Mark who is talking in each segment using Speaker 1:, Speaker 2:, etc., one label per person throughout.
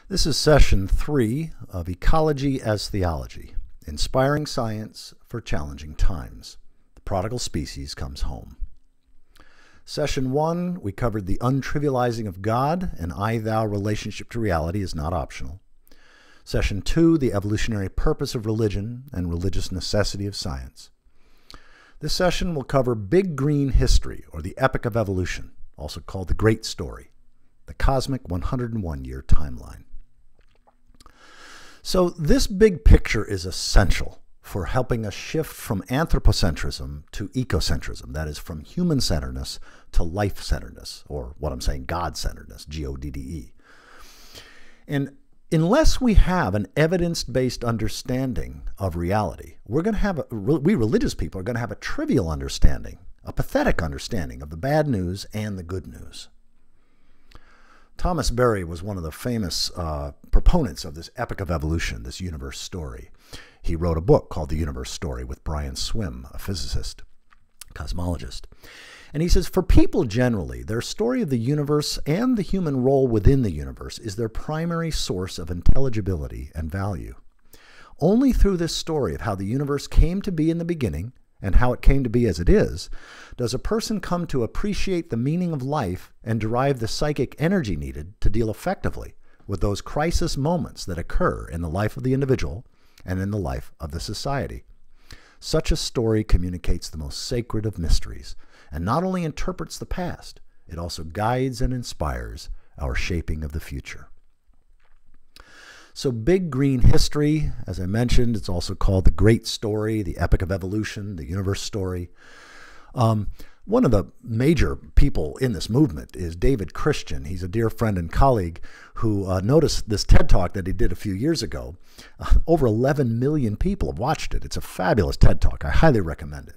Speaker 1: This is session 3 of Ecology as Theology, Inspiring Science for Challenging Times. The Prodigal Species Comes Home. Session 1, we covered the untrivializing of God, and I-thou relationship to reality is not optional. Session 2, the evolutionary purpose of religion and religious necessity of science. This session will cover Big Green History, or the Epic of Evolution, also called the Great Story, the cosmic 101-year timeline. So this big picture is essential for helping us shift from anthropocentrism to ecocentrism, that is, from human-centeredness to life-centeredness, or what I'm saying, God-centeredness, G-O-D-D-E. And unless we have an evidence-based understanding of reality, we religious people are going to have a trivial understanding, a pathetic understanding of the bad news and the good news. Thomas Berry was one of the famous proponents of this epic of evolution, this universe story. He wrote a book called The Universe Story with Brian Swimme, a physicist, cosmologist. And he says, for people generally, their story of the universe and the human role within the universe is their primary source of intelligibility and value. Only through this story of how the universe came to be in the beginning and how it came to be as it is, does a person come to appreciate the meaning of life and derive the psychic energy needed to deal effectively with those crisis moments that occur in the life of the individual and in the life of the society. Such a story communicates the most sacred of mysteries, and not only interprets the past, it also guides and inspires our shaping of the future. So Big Green History, as I mentioned, it's also called the Great Story, the Epic of Evolution, the Universe Story. One of the major people in this movement is David Christian. He's a dear friend and colleague who noticed this TED Talk that he did a few years ago. Over 11 million people have watched it. It's a fabulous TED Talk. I highly recommend it.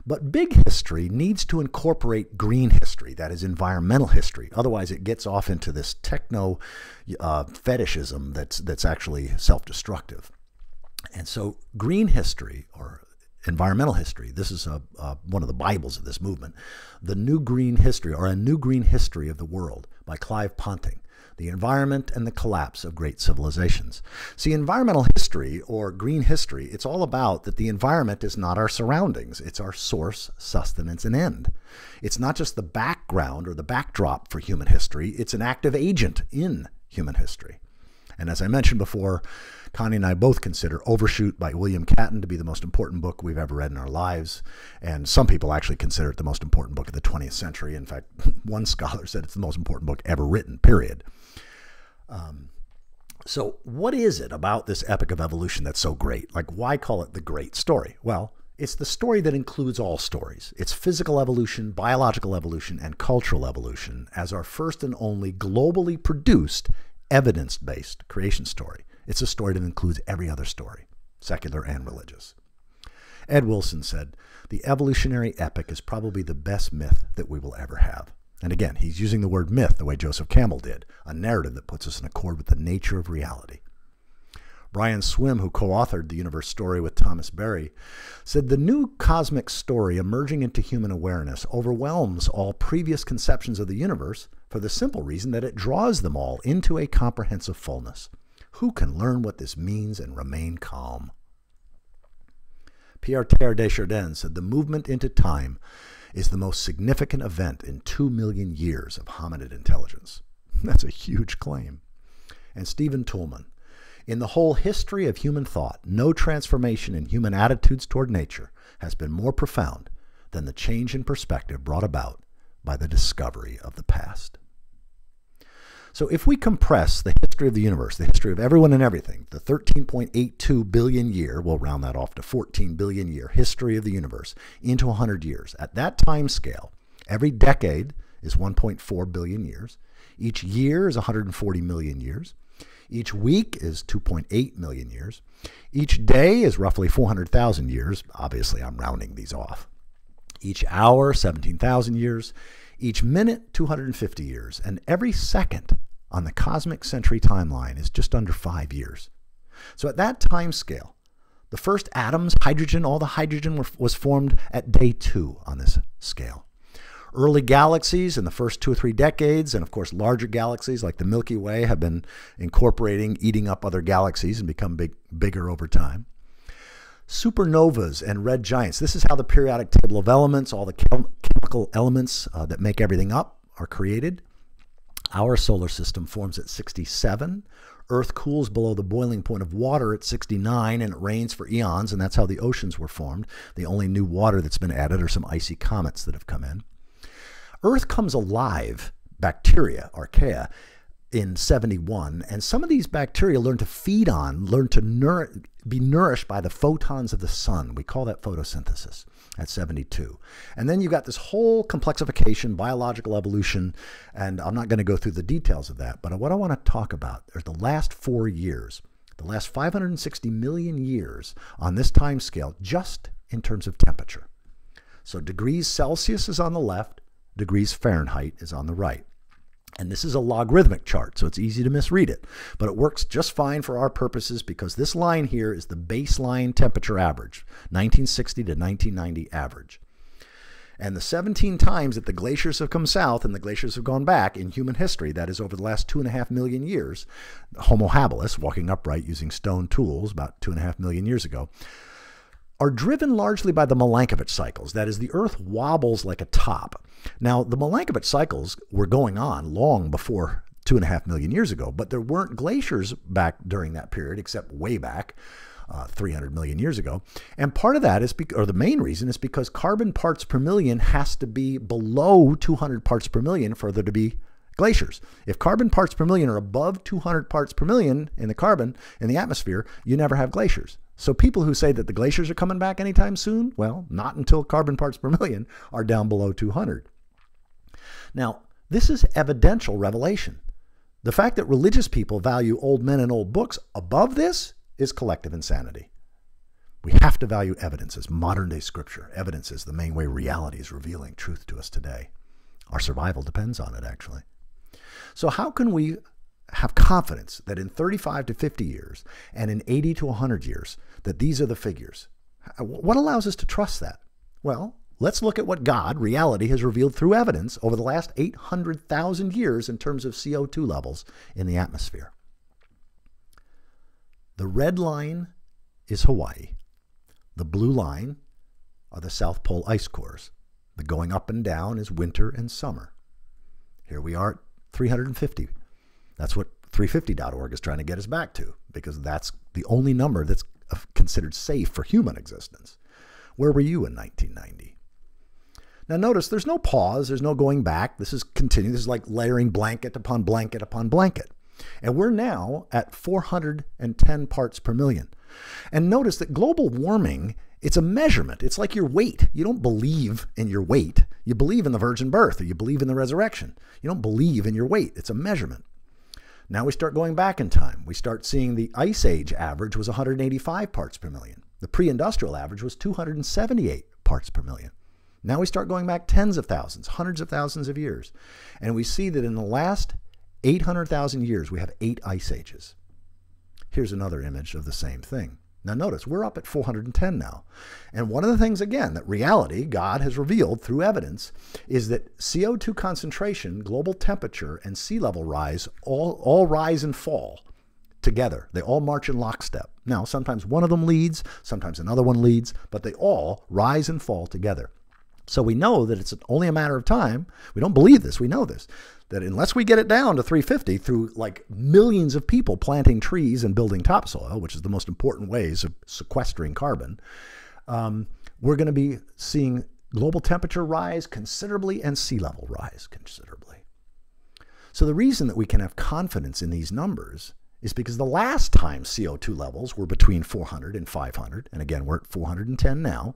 Speaker 1: But big history needs to incorporate green history, that is environmental history. Otherwise, it gets off into this techno fetishism that's actually self-destructive. And so green history, or environmental history, this is one of the Bibles of this movement, The New Green History, or A New Green History of the World by Clive Ponting. The Environment and the Collapse of Great Civilizations. See, environmental history, or green history, it's all about that the environment is not our surroundings. It's our source, sustenance, and end. It's not just the background or the backdrop for human history. It's an active agent in human history. And as I mentioned before, Connie and I both consider Overshoot by William Catton to be the most important book we've ever read in our lives. And some people actually consider it the most important book of the 20th century. In fact, one scholar said it's the most important book ever written, period. So what is it about this epic of evolution that's so great? Like, why call it the great story? Well, it's the story that includes all stories. It's physical evolution, biological evolution, and cultural evolution as our first and only globally produced evidence-based creation story. It's a story that includes every other story, secular and religious. Ed Wilson said, the evolutionary epic is probably the best myth that we will ever have. And again, he's using the word myth the way Joseph Campbell did, a narrative that puts us in accord with the nature of reality. Brian Swimme, who co-authored The Universe Story with Thomas Berry, said the new cosmic story emerging into human awareness overwhelms all previous conceptions of the universe for the simple reason that it draws them all into a comprehensive fullness. Who can learn what this means and remain calm? Pierre Teilhard de Chardin said the movement into time is the most significant event in 2 million years of hominid intelligence. That's a huge claim. And Stephen Toulmin, in the whole history of human thought, no transformation in human attitudes toward nature has been more profound than the change in perspective brought about by the discovery of the past. So if we compress the history of the universe, the history of everyone and everything, the 13.82 billion year, we'll round that off to 14 billion year history of the universe, into 100 years. At that time scale, every decade is 1.4 billion years. Each year is 140 million years. Each week is 2.8 million years. Each day is roughly 400,000 years. Obviously, I'm rounding these off. Each hour, 17,000 years. Each minute, 250 years, and every second on the cosmic century timeline is just under 5 years. So at that time scale, the first atoms, hydrogen, all the hydrogen was formed at day 2 on this scale. Early galaxies in the first 2 or 3 decades, and of course larger galaxies like the Milky Way have been incorporating, eating up other galaxies and become bigger over time. Supernovas and red giants. This is how the periodic table of elements, all the chemical elements that make everything up, are created. Our solar system forms at 67. Earth cools below the boiling point of water at 69, and it rains for eons, and that's how the oceans were formed. The only new water that's been added are some icy comets that have come in. Earth comes alive, bacteria, archaea, in 71, and some of these bacteria learn to feed on, learn to be nourished by the photons of the sun. We call that photosynthesis at 72. And then you've got this whole complexification, biological evolution, and I'm not going to go through the details of that, but what I want to talk about are the last 4 years, the last 560 million years on this time scale, just in terms of temperature. So degrees Celsius is on the left, degrees Fahrenheit is on the right. And this is a logarithmic chart, so it's easy to misread it. But it works just fine for our purposes because this line here is the baseline temperature average, 1960 to 1990 average. And the 17 times that the glaciers have come south and the glaciers have gone back in human history, that is over the last 2.5 million years, Homo habilis, walking upright using stone tools about 2.5 million years ago, are driven largely by the Milankovitch cycles. That is, the Earth wobbles like a top. Now, the Milankovitch cycles were going on long before 2.5 million years ago, but there weren't glaciers back during that period, except way back 300 million years ago. And part of that is, or the main reason is because carbon parts per million has to be below 200 parts per million for there to be glaciers. If carbon parts per million are above 200 parts per million in the carbon in the atmosphere, you never have glaciers. So people who say that the glaciers are coming back anytime soon, well, not until carbon parts per million are down below 200. Now, this is evidential revelation. The fact that religious people value old men and old books above this is collective insanity. We have to value evidence as modern-day scripture. Evidence is the main way reality is revealing truth to us today. Our survival depends on it, actually. So how can we have confidence that in 35 to 50 years and in 80 to 100 years that these are the figures? What allows us to trust that? Well, let's look at what God, reality, has revealed through evidence over the last 800,000 years in terms of CO2 levels in the atmosphere. The red line is Hawaii. The blue line are the South Pole ice cores. The going up and down is winter and summer. Here we are at 350. That's what 350.org is trying to get us back to, because that's the only number that's considered safe for human existence. Where were you in 1990? Now notice there's no pause, there's no going back. This is continuing. This is like layering blanket upon blanket upon blanket. And we're now at 410 parts per million. And notice that global warming, it's a measurement. It's like your weight. You don't believe in your weight. You believe in the virgin birth, or you believe in the resurrection. You don't believe in your weight. It's a measurement. Now we start going back in time. We start seeing the Ice Age average was 185 parts per million. The pre-industrial average was 278 parts per million. Now we start going back tens of thousands, hundreds of thousands of years. And we see that in the last 800,000 years, we have 8 ice ages. Here's another image of the same thing. Now notice, we're up at 410 now. And one of the things, again, that reality, God has revealed through evidence, is that CO2 concentration, global temperature, and sea level rise all rise and fall together. They all march in lockstep. Now, sometimes one of them leads, sometimes another one leads, but they all rise and fall together. So we know that it's only a matter of time. We don't believe this. We know this. That unless we get it down to 350 through like millions of people planting trees and building topsoil, which is the most important ways of sequestering carbon, we're going to be seeing global temperature rise considerably and sea level rise considerably. So the reason that we can have confidence in these numbers is because the last time CO2 levels were between 400 and 500, and again, we're at 410 now,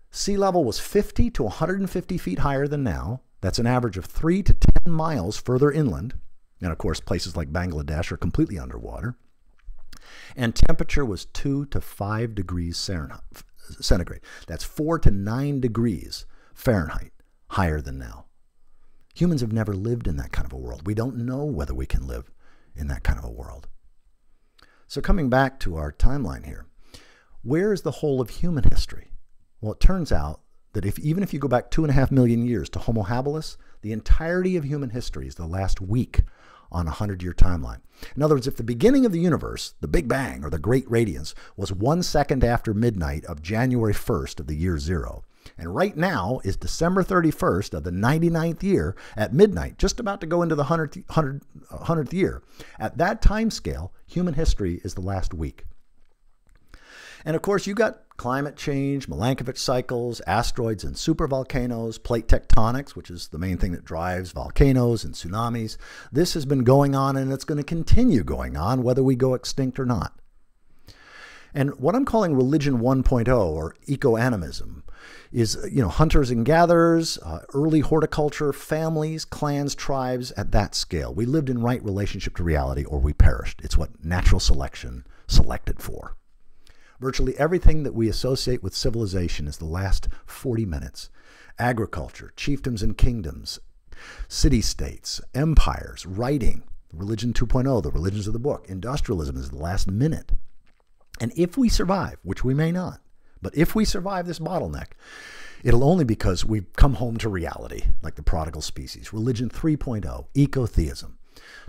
Speaker 1: sea level was 50 to 150 feet higher than now. That's an average of 3 to 10 miles further inland. And of course, places like Bangladesh are completely underwater. And temperature was 2 to 5 degrees centigrade. That's 4 to 9 degrees Fahrenheit higher than now. Humans have never lived in that kind of a world. We don't know whether we can live in that kind of a world. So coming back to our timeline here, where is the whole of human history? Well, it turns out that even if you go back 2.5 million years to Homo habilis, the entirety of human history is the last week on a 100-year timeline. In other words, if the beginning of the universe, the Big Bang or the Great Radiance, was 1 second after midnight of January 1st of the year 0, and right now is December 31st of the 99th year at midnight, just about to go into the 100th year, at that time scale, human history is the last week. And of course, you got climate change, Milankovitch cycles, asteroids and supervolcanoes, plate tectonics, which is the main thing that drives volcanoes and tsunamis. This has been going on, and it's going to continue going on whether we go extinct or not. And what I'm calling religion 1.0 or eco-animism is, hunters and gatherers, early horticulture, families, clans, tribes at that scale. We lived in right relationship to reality or we perished. It's what natural selection selected for. Virtually everything that we associate with civilization is the last 40 minutes. Agriculture, chiefdoms and kingdoms, city-states, empires, writing, religion 2.0, the religions of the book, industrialism is the last minute. And if we survive, which we may not, but if we survive this bottleneck, it'll only because we've come home to reality, like the prodigal species. Religion 3.0, eco-theism.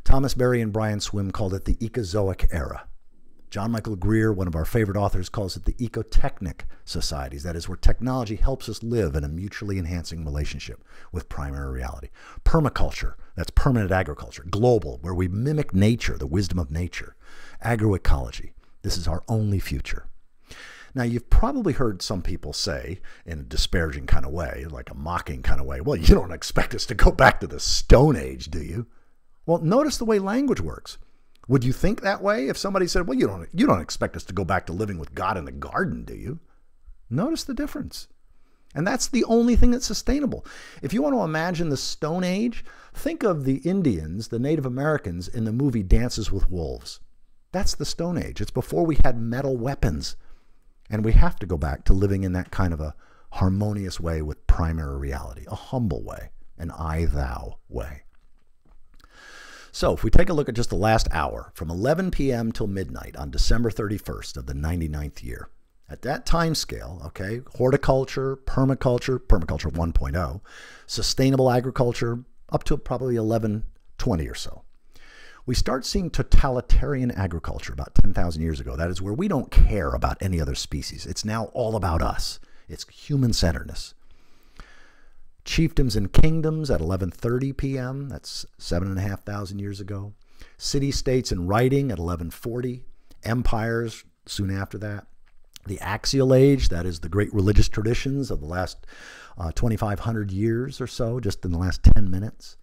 Speaker 1: Thomas Berry and Brian Swim called it the Eco Zoic Era. John Michael Greer, one of our favorite authors, calls it the ecotechnic societies. That is where technology helps us live in a mutually enhancing relationship with primary reality. Permaculture, that's permanent agriculture. Global, where we mimic nature, the wisdom of nature. Agroecology, this is our only future. Now, you've probably heard some people say, in a disparaging kind of way, like a mocking kind of way, well, you don't expect us to go back to the Stone Age, do you? Well, notice the way language works. Would you think that way if somebody said, well, you don't expect us to go back to living with God in the garden, do you? Notice the difference. And that's the only thing that's sustainable. If you want to imagine the Stone Age, think of the Indians, the Native Americans in the movie Dances with Wolves. That's the Stone Age. It's before we had metal weapons. And we have to go back to living in that kind of a harmonious way with primary reality, a humble way, an I-thou way. So if we take a look at just the last hour, from 11 p.m. till midnight on December 31st of the 99th year, at that time scale, okay, horticulture, permaculture 1.0, sustainable agriculture, up to probably 1120 or so. We start seeing totalitarian agriculture about 10,000 years ago. That is where we don't care about any other species. It's now all about us. It's human-centeredness. Chiefdoms and kingdoms at 11:30 p.m. That's 7,500 years ago. City-states and writing at 1140. Empires soon after that. The axial age, that is the great religious traditions of the last 2,500 years or so, just in the last 10 minutes.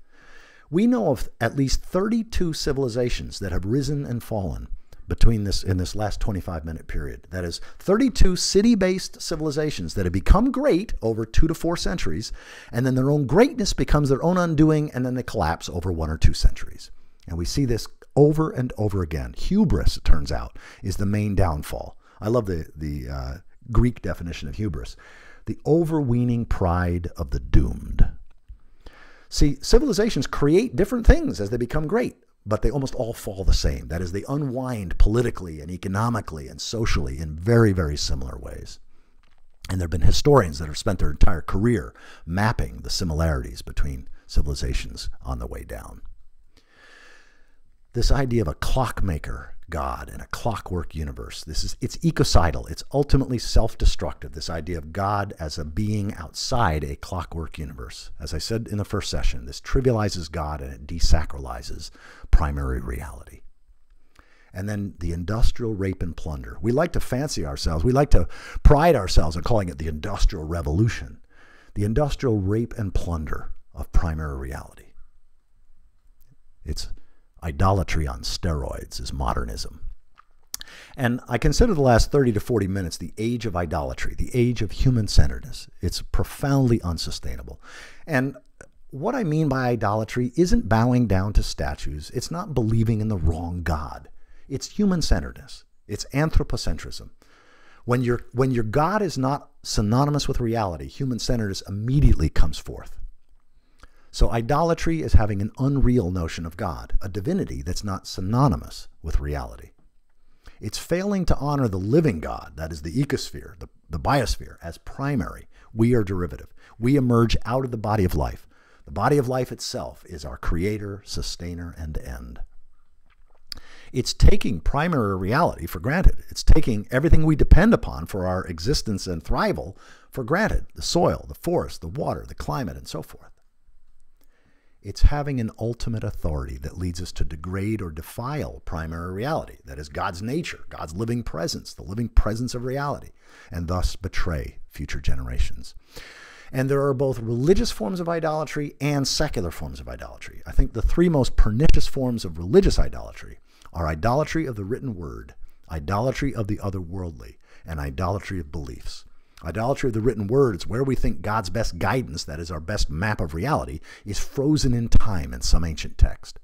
Speaker 1: We know of at least 32 civilizations that have risen and fallen in this last 25-minute period. That is 32 city-based civilizations that have become great over 2 to 4 centuries, and then their own greatness becomes their own undoing, and then they collapse over 1 or 2 centuries. And we see this over and over again. Hubris, it turns out, is the main downfall. I love the Greek definition of hubris. The overweening pride of the doomed. See, civilizations create different things as they become great, but they almost all fall the same. That is, they unwind politically and economically and socially in very, very similar ways. And there have been historians that have spent their entire career mapping the similarities between civilizations on the way down. This idea of a clockmaker God and a clockwork universe, it's ecocidal. It's ultimately self-destructive, this idea of God as a being outside a clockwork universe. As I said in the first session, this trivializes God and it desacralizes primary reality. And then the industrial rape and plunder. We like to fancy ourselves. We like to pride ourselves in calling it the Industrial Revolution. The industrial rape and plunder of primary reality. It's idolatry on steroids is modernism. And I consider the last 30 to 40 minutes the age of idolatry, the age of human-centeredness. It's profoundly unsustainable. And what I mean by idolatry isn't bowing down to statues. It's not believing in the wrong God. It's human-centeredness. It's anthropocentrism. When your God is not synonymous with reality, human-centeredness immediately comes forth. So idolatry is having an unreal notion of God, a divinity that's not synonymous with reality. It's failing to honor the living God, that is the ecosphere, the biosphere, as primary, We are derivative. We emerge out of the body of life. The body of life itself is our creator, sustainer, and end. It's taking primary reality for granted. It's taking everything we depend upon for our existence and thrival for granted. The soil, the forest, the water, the climate, and so forth. It's having an ultimate authority that leads us to degrade or defile primary reality. That is God's nature, God's living presence, the living presence of reality, and thus betray future generations. And there are both religious forms of idolatry and secular forms of idolatry. I think the three most pernicious forms of religious idolatry are idolatry of the written word, idolatry of the otherworldly, and idolatry of beliefs. Idolatry of the written word is where we think God's best guidance, that is our best map of reality, is frozen in time in some ancient text.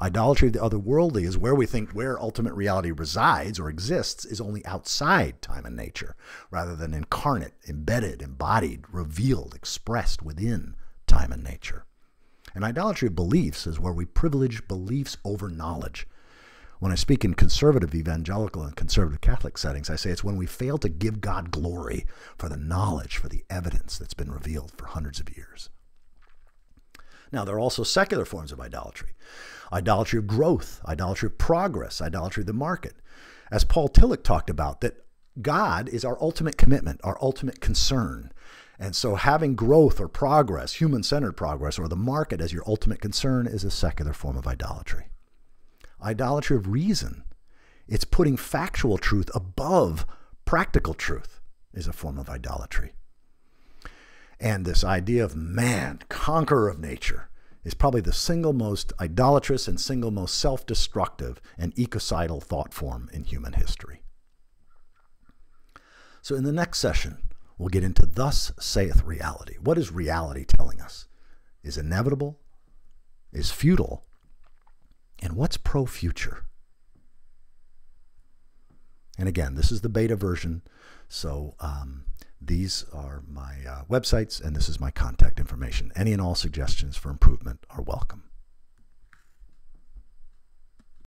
Speaker 1: Idolatry of the otherworldly is where we think where ultimate reality resides or exists is only outside time and nature, rather than incarnate, embedded, embodied, revealed, expressed within time and nature. And idolatry of beliefs is where we privilege beliefs over knowledge. When I speak in conservative evangelical and conservative Catholic settings, I say it's when we fail to give God glory for the knowledge, for the evidence that's been revealed for hundreds of years. Now, there are also secular forms of idolatry. Idolatry of growth, idolatry of progress, idolatry of the market. As Paul Tillich talked about, that God is our ultimate commitment, our ultimate concern. And so having growth or progress, human-centered progress, or the market as your ultimate concern is a secular form of idolatry. Idolatry of reason. It's putting factual truth above practical truth is a form of idolatry. And this idea of man, conqueror of nature, is probably the single most idolatrous and single most self-destructive and ecocidal thought form in human history. So in the next session, we'll get into thus saith reality. What is reality telling us? Is inevitable? Is futile? And what's pro-future? And again, this is the beta version, so these are my websites, and this is my contact information. Any and all suggestions for improvement are welcome.